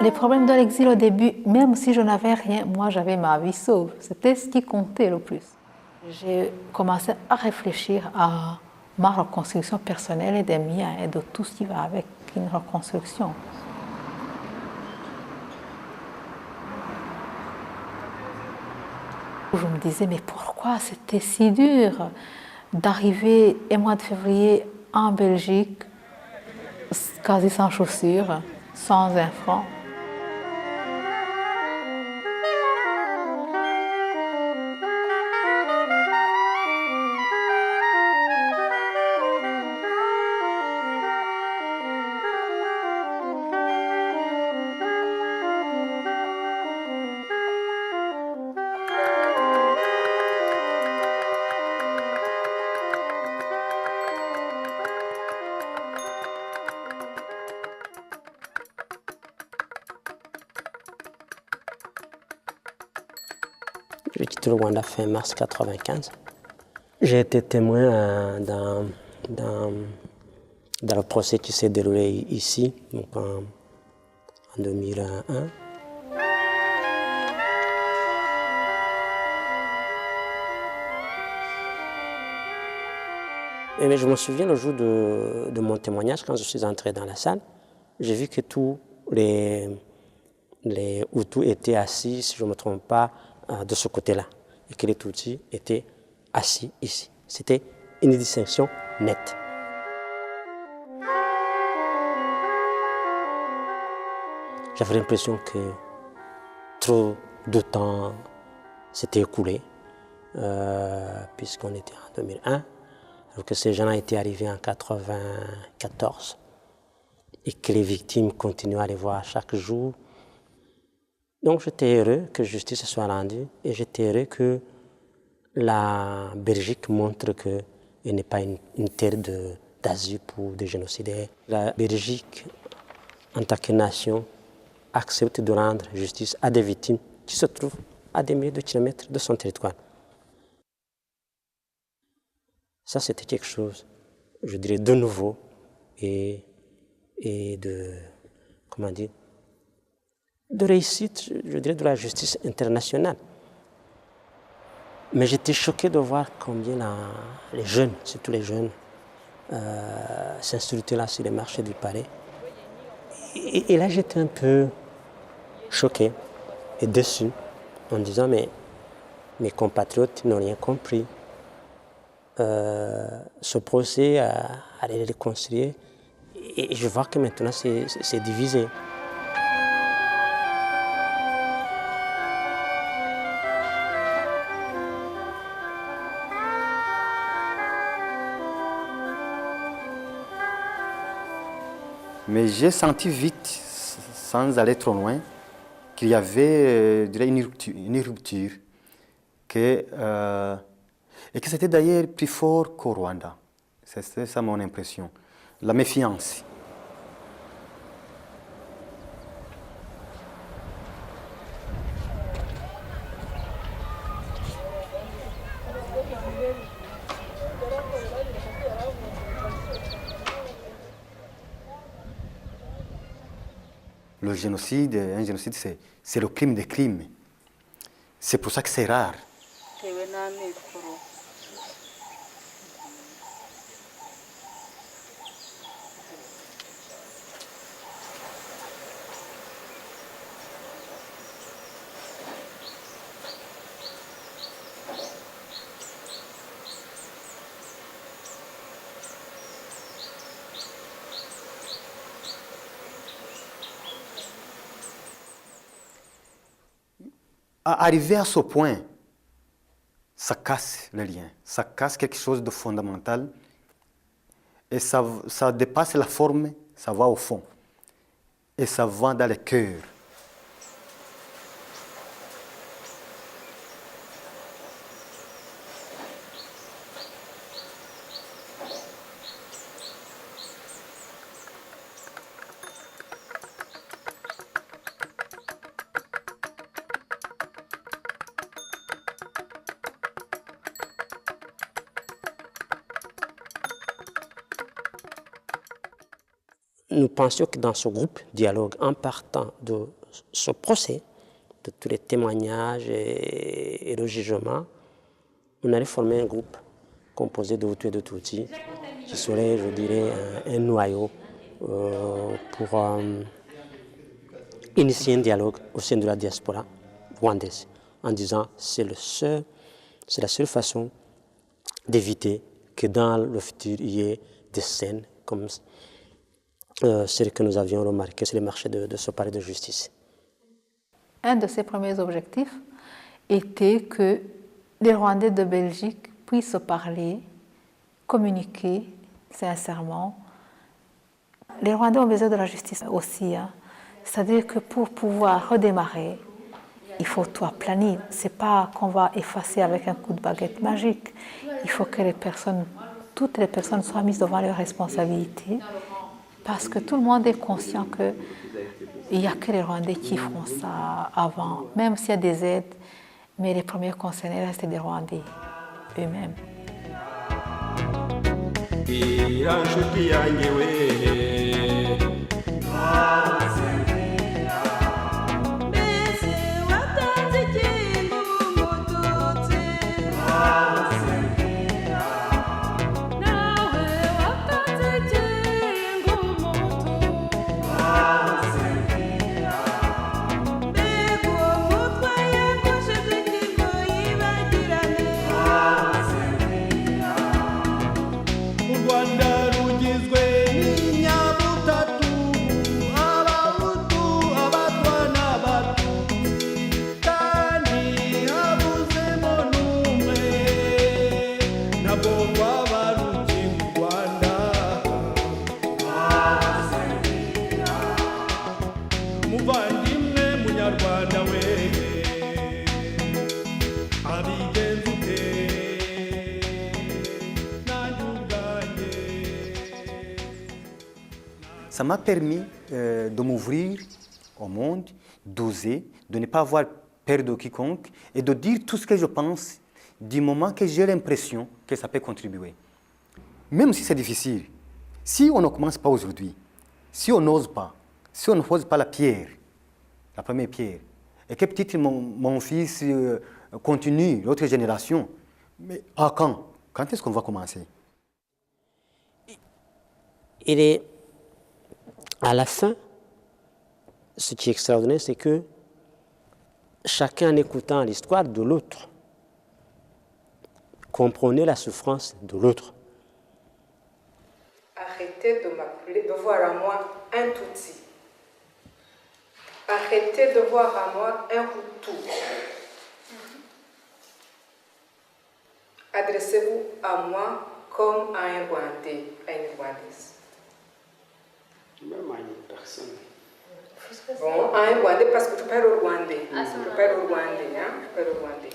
Les problèmes de l'exil au début, même si je n'avais rien, moi j'avais ma vie sauve. C'était ce qui comptait le plus. J'ai commencé à réfléchir à ma reconstruction personnelle et des miens et de tout ce qui va avec une reconstruction. Je me disais, mais pourquoi c'était si dur d'arriver au mois de février en Belgique, quasi sans chaussures, sans un franc. J'ai quitté le Rwanda fin mars 1995. J'ai été témoin dans le procès qui s'est déroulé ici, donc en 2001. Et je me souviens le jour de mon témoignage, quand je suis entré dans la salle, j'ai vu que tous les Hutus étaient assis, si je ne me trompe pas, de ce côté-là, et que les Tutsis étaient assis ici. C'était une distinction nette. J'avais l'impression que trop de temps s'était écoulé, puisqu'on était en 2001, alors que ces gens-là étaient arrivés en 1994, et que les victimes continuaient à les voir chaque jour. Donc j'étais heureux que justice soit rendue, et j'étais heureux que la Belgique montre qu'elle n'est pas une terre d'asile pour des génocidaires. La Belgique, en tant que nation, accepte de rendre justice à des victimes qui se trouvent à des milliers de kilomètres de son territoire. Ça, c'était quelque chose, je dirais, de nouveau et de, comment dire, de réussite, je dirais, de la justice internationale. Mais j'étais choqué de voir combien les jeunes, surtout les jeunes, s'insultaient là sur les marchés du palais. Et là, j'étais un peu choqué et déçu en disant, mais mes compatriotes n'ont rien compris. Ce procès, aller les réconcilier, et je vois que maintenant c'est divisé. Mais j'ai senti vite, sans aller trop loin, qu'il y avait une rupture et que c'était d'ailleurs plus fort qu'au Rwanda. C'était ça mon impression. La méfiance. Le génocide, un génocide, c'est le crime des crimes. C'est pour ça que c'est rare. Arriver à ce point, ça casse le lien, ça casse quelque chose de fondamental et ça dépasse la forme, ça va au fond et ça va dans le cœur. nous pensions que dans ce groupe dialogue, en partant de ce procès, de tous les témoignages et le jugement, on allait former un groupe composé de Hutus et de Tutsis, qui serait, je dirais, un noyau pour initier un dialogue au sein de la diaspora rwandaise, en disant c'est la seule façon d'éviter que dans le futur il y ait des scènes comme celles que nous avions remarquées sur les marchés de ce palais de justice. Un de ses premiers objectifs était que les Rwandais de Belgique puissent se parler, communiquer sincèrement. Les Rwandais ont besoin de la justice aussi. C'est-à-dire que pour pouvoir redémarrer, il faut tout aplanir. Ce n'est pas qu'on va effacer avec un coup de baguette magique. Il faut que toutes les personnes soient mises devant leurs responsabilités, parce que tout le monde est conscient qu'il n'y a que les Rwandais qui font ça avant, même s'il y a des aides, mais les premiers concernés restent des Rwandais eux-mêmes. Ça m'a permis de m'ouvrir au monde, d'oser, de ne pas avoir peur de quiconque et de dire tout ce que je pense du moment que j'ai l'impression que ça peut contribuer. Même si c'est difficile, si on ne commence pas aujourd'hui, si on n'ose pas, si on ne pose pas la pierre, la première pierre, et que peut-être mon fils continue, l'autre génération, mais à quand? Quand est-ce qu'on va commencer? Il est à la fin, ce qui est extraordinaire, c'est que chacun en écoutant l'histoire de l'autre comprenait la souffrance de l'autre. Arrêtez de m'appeler, de voir en moi un Tutsi. Arrêtez de voir en moi un Hutu. Adressez-vous à moi comme à un Rwandais, à une Rwandaise. Même à une personne. Bon, à un Rwandais parce que tu parles au Rwandais. Tu parles au Rwandais, hein? Tu parles au Rwandais.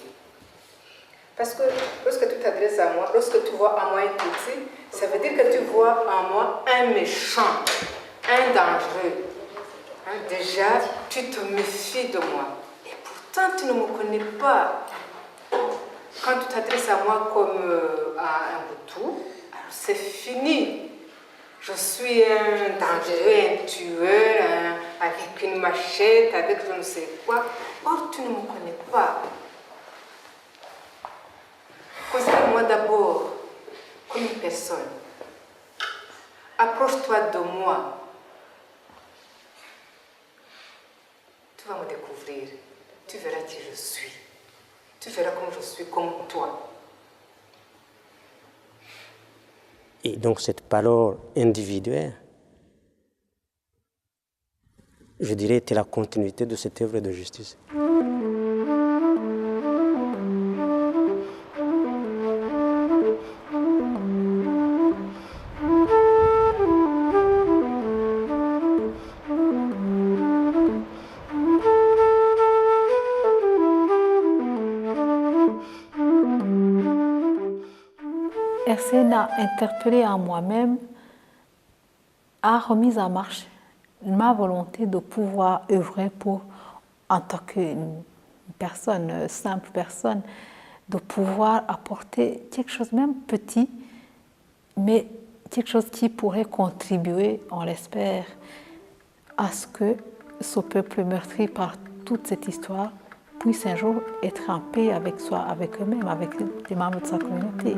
Parce que lorsque tu t'adresses à moi, lorsque tu vois en moi un Tutsi, ça veut dire que tu vois en moi un méchant, un dangereux. Hein? Déjà, tu te méfies de moi. Et pourtant, tu ne me connais pas. Quand tu t'adresses à moi comme à un Hutu, alors c'est fini. Je suis un dangereux, un tueur, avec une machette, avec je ne sais quoi. Or, tu ne me connais pas. Considère-moi d'abord comme une personne. Approche-toi de moi. Tu vas me découvrir. Tu verras qui je suis. Tu verras comme je suis, comme toi. Et donc cette parole individuelle, je dirais, était la continuité de cette œuvre de justice. RCN a interpellé en moi-même, a remis en marche ma volonté de pouvoir œuvrer pour, en tant qu'une personne, simple personne, de pouvoir apporter quelque chose, même petit, mais quelque chose qui pourrait contribuer, on l'espère, à ce que ce peuple meurtri par toute cette histoire puisse un jour être en paix avec soi, avec eux-mêmes, avec les membres de sa communauté.